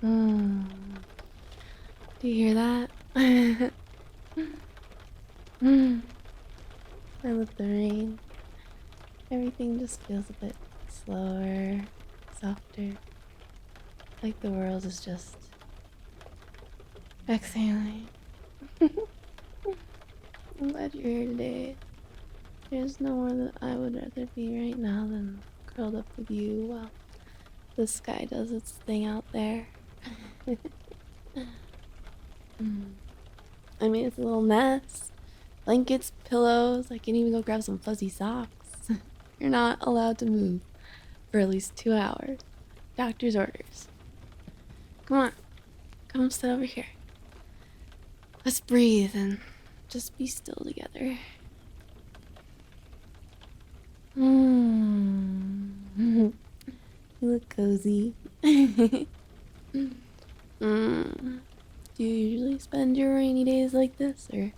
Mm. Do you hear that? Mm. I love the rain. Everything just feels a bit slower, softer. Like the world is just exhaling. I'm glad you're here today. There's nowhere that I would rather be right now than curled up with you while the sky does its thing out there. Mm. I mean, it's a little mess. Blankets, pillows, I can even go grab some fuzzy socks. You're not allowed to move for at least 2 hours. Doctor's orders. Come on, come sit over here. Let's breathe and just be still together. Mm. You look cozy. Mm. Do you usually spend your rainy days like this, or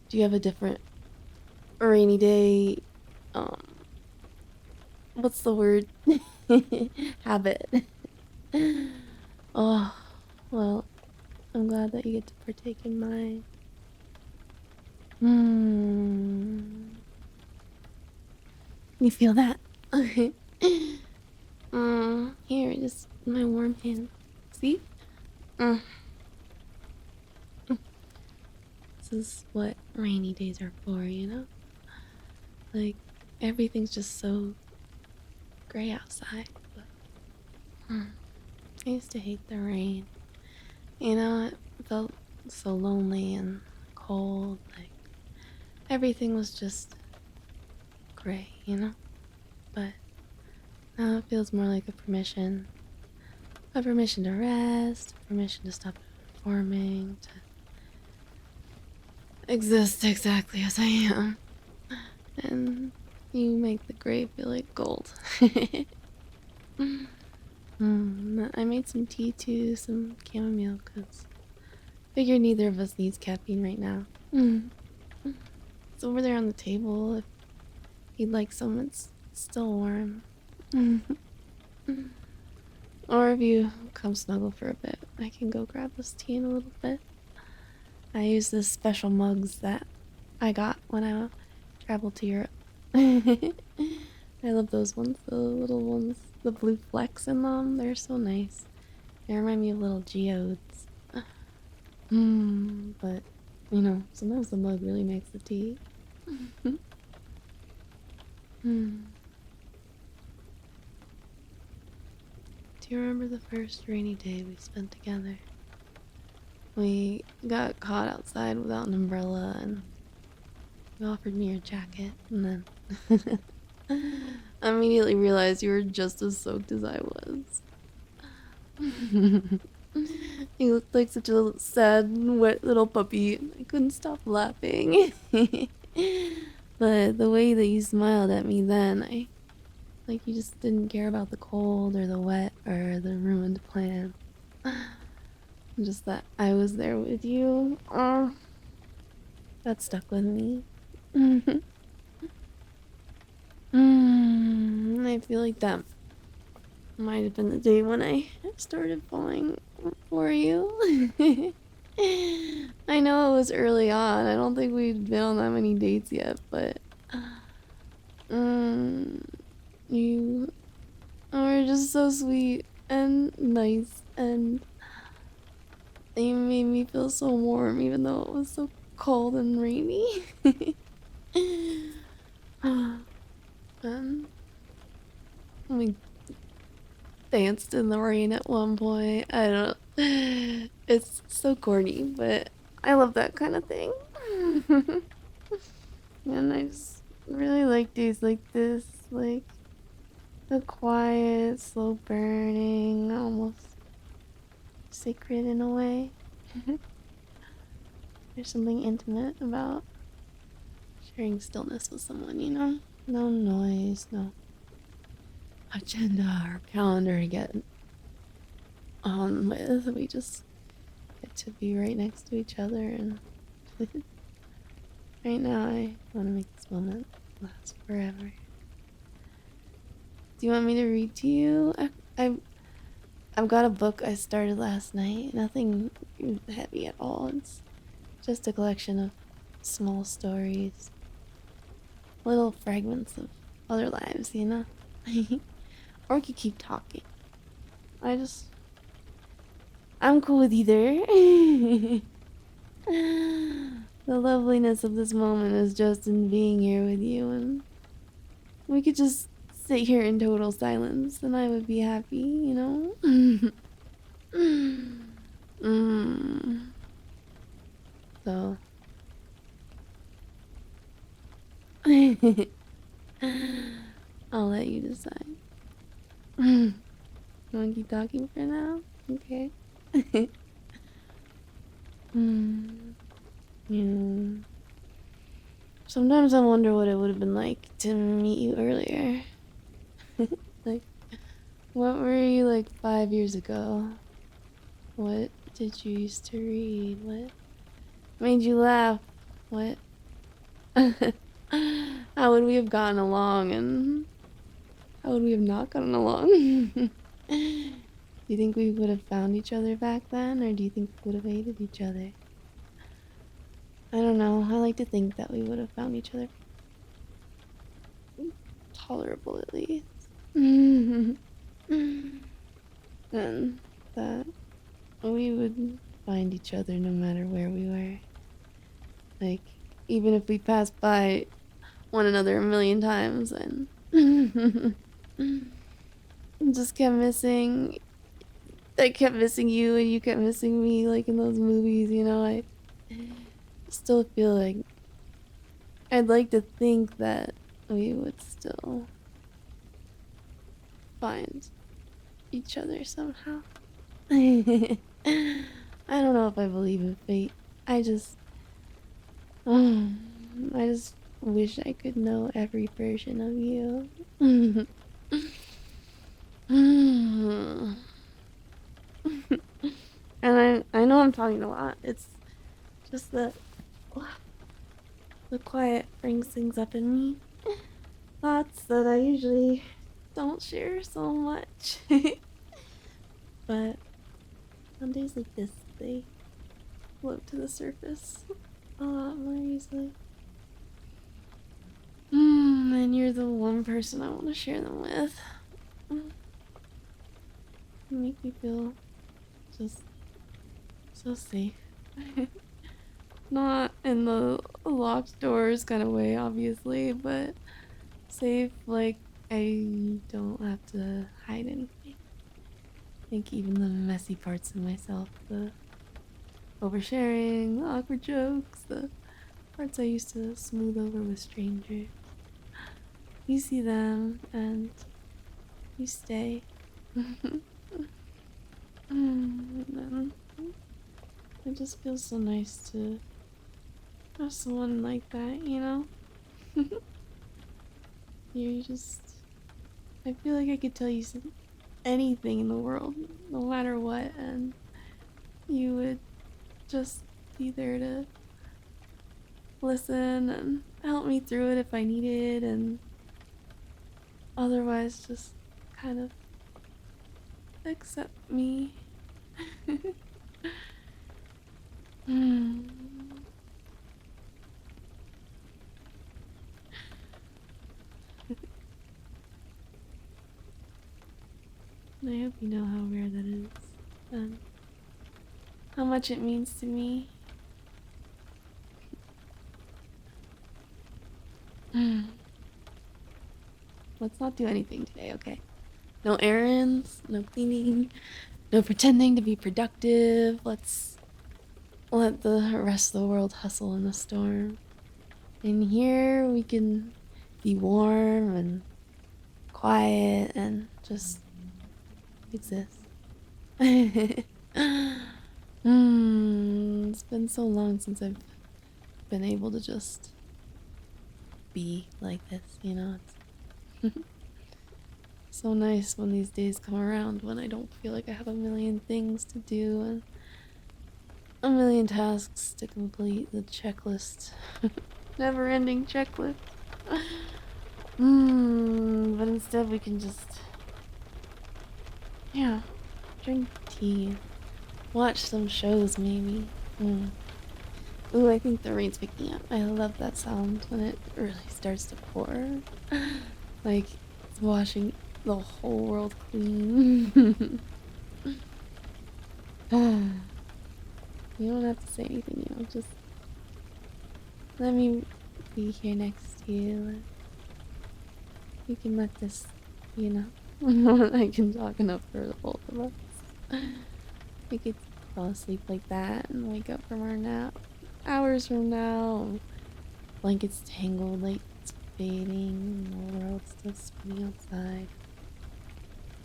do you have a different rainy day? Um, what's the word? Habit. Oh, well, I'm glad that you get to partake in mine. Hmm. You feel that? Here, just my warm hand. See? Mm. This is what rainy days are for, you know? Like, everything's just so gray outside. But, I used to hate the rain. You know, it felt so lonely and cold. Like, everything was just gray, you know? But now it feels more like a permission. A permission to rest, a permission to stop performing, to exist exactly as I am. And you make the gray feel like gold. I made some tea too, some chamomile, because figured neither of us needs caffeine right now. It's over there on the table if you'd like some, it's still warm. Or if you come snuggle for a bit, I can go grab this tea in a little bit. I use this special mugs that I got when I traveled to Europe. I love those ones, the little ones, the blue flecks in them. They're so nice. They remind me of little geodes. But you know, sometimes the mug really makes the tea. Hmm. Do you remember the first rainy day we spent together? We got caught outside without an umbrella, and you offered me your jacket, and then I immediately realized you were just as soaked as I was. You looked like such a sad, wet little puppy. I couldn't stop laughing. But the way that you smiled at me then, I like you just didn't care about the cold or the wet or the ruined plan. Just that I was there with you. Oh, that stuck with me. I feel like that might have been the day when I started falling for you. I know it was early on. I don't think we'd been on that many dates yet, but um, you are just so sweet and nice, and you made me feel so warm, even though it was so cold and rainy. And we danced in the rain at one point. I don't. It's so corny, but I love that kind of thing. And I just really like days like this, like the quiet, slow burning, almost sacred in a way. There's something intimate about sharing stillness with someone, you know? No noise, no agenda or calendar to get on with. We just get to be right next to each other, and right now I want to make this moment last forever. Do you want me to read to you? I I've got a book I started last night. Nothing heavy at all. It's just a collection of small stories, little fragments of other lives, you know? Or we could keep talking. I just. I'm cool with either. The loveliness of this moment is just in being here with you, and we could just sit here in total silence, and I would be happy, you know? mm. So. I'll let you decide. You wanna keep talking for now? Okay. Yeah. Sometimes I wonder what it would have been like to meet you earlier. Like, what were you like 5 years ago? What did you used to read? What made you laugh? What? How would we have gotten along, and how would we have not gotten along? Do you think we would have found each other back then, or do you think we would have hated each other? I don't know. I like to think that we would have found each other tolerable at least. And that we would find each other no matter where we were. Like, even if we passed by one another a million times and just kept missing. I kept missing you and you kept missing me, like in those movies, you know. I still feel like I'd like to think that we would still find each other somehow. I don't know if I believe in fate. I just, I just wish I could know every version of you. And I know I'm talking a lot. It's just that the quiet brings things up in me. Thoughts that I usually don't share so much. But on days like this, they float to the surface a lot more easily. And you're the one person I want to share them with. You make me feel just so safe. Not in the locked doors kind of way, obviously, but safe like I don't have to hide anything. I think even the messy parts of myself, the oversharing, the awkward jokes, the parts I used to smooth over with strangers, you see them and you stay. And then it just feels so nice to have someone like that, you know? You're just. I feel like I could tell you anything in the world, no matter what, and you would just be there to listen and help me through it if I needed, and otherwise just kind of accept me. Hmm. I hope you know how rare that is, and how much it means to me. Let's not do anything today, okay? No errands, no cleaning, no pretending to be productive. Let's let the rest of the world hustle in the storm. In here, we can be warm and quiet and just exist. It's been so long since I've been able to just be like this, you know? It's so nice when these days come around when I don't feel like I have a million things to do and a million tasks to complete. The checklist. Never ending checklist. But instead we can just. Yeah. drink tea, watch some shows maybe. Mm. Ooh, I think the rain's picking up. I love that sound when it really starts to pour. Like it's washing the whole world clean. You don't have to say anything, just let me be here next to you. You can let this, you know, I can talk enough for the both of us. We could fall asleep like that and wake up from our nap hours from now. Blankets tangled, lights fading, and the world's still spinning outside.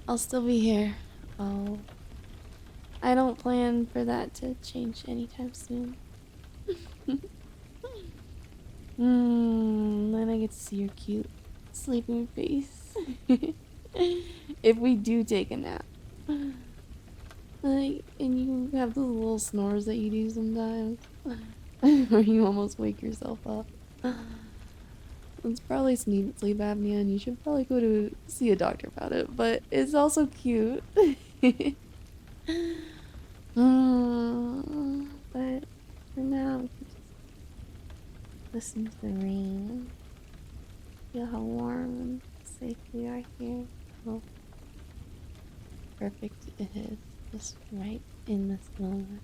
I'll still be here. I don't plan for that to change anytime soon. Then I get to see your cute sleeping face. If we do take a nap. Like, and you have those little snores that you do sometimes. Where you almost wake yourself up. It's probably sleep apnea and you should probably go to see a doctor about it, but it's also cute. But for now, we can just listen to the rain. Feel how warm and safe we are here. How perfect it is, just right in this moment.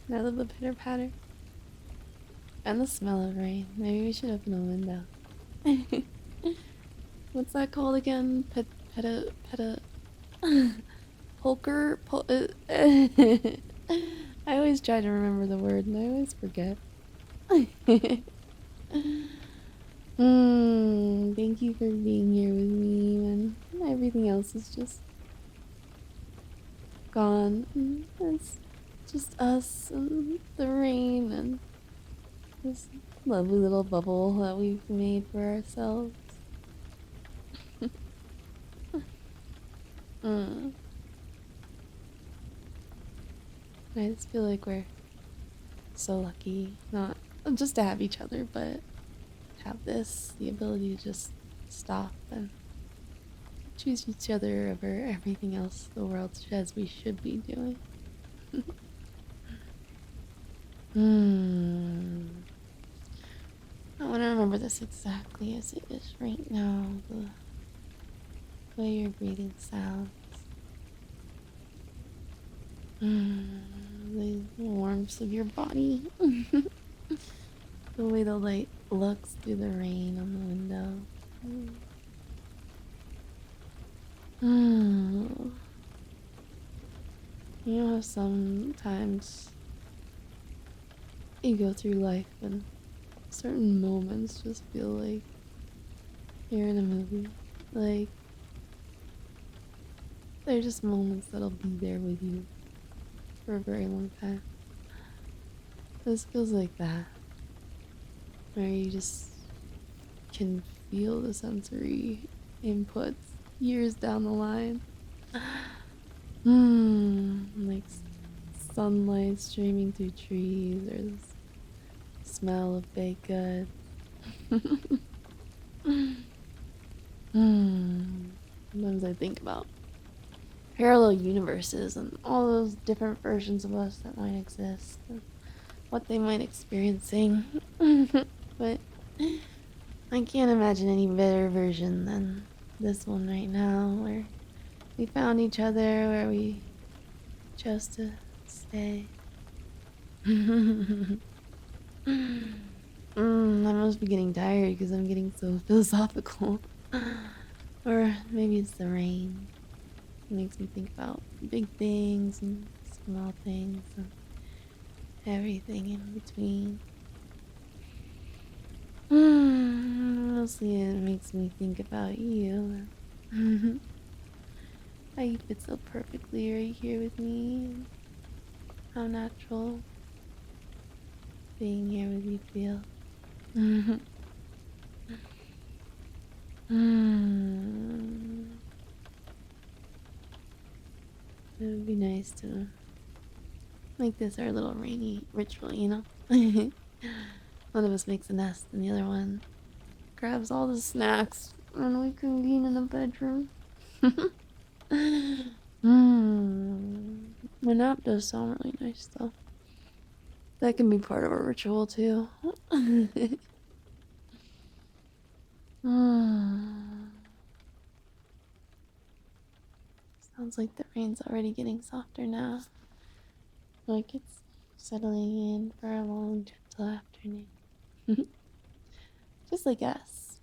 Now that the pitter patter and the smell of rain, maybe we should open a window. What's that called again? Peta. Polker? I always try to remember the word and I always forget. Thank you for being here with me when everything else is just gone. It's just us and the rain and this lovely little bubble that we've made for ourselves. I just feel like we're so lucky, not just to have each other, but have the ability to just stop and choose each other over everything else the world says we should be doing. I want to remember this exactly as it is right now, the way your breathing sounds. The warmth of your body. The way the light looks through the rain on the window. You know how sometimes you go through life and certain moments just feel like you're in a movie. Like, they're just moments that'll be there with you for a very long time. This feels like that. Where you just can feel the sensory inputs years down the line. Like sunlight streaming through trees or the smell of baked goods. Sometimes I think about parallel universes and all those different versions of us that might exist and what they might experiencing. But I can't imagine any better version than this one right now, where we found each other, where we chose to stay. I must be getting tired because I'm getting so philosophical. Or maybe it's the rain. It makes me think about big things and small things and everything in between. Mostly it makes me think about you. How you fit so perfectly right here with me. And how natural being here with you feels. It would be nice to Make this our little rainy ritual, you know? One of us makes a nest and the other one grabs all the snacks and we convene in the bedroom. My nap does sound really nice though. That can be part of a ritual too. Sounds like the rain's already getting softer now. Like it's settling in for a long, gentle afternoon. Just like us.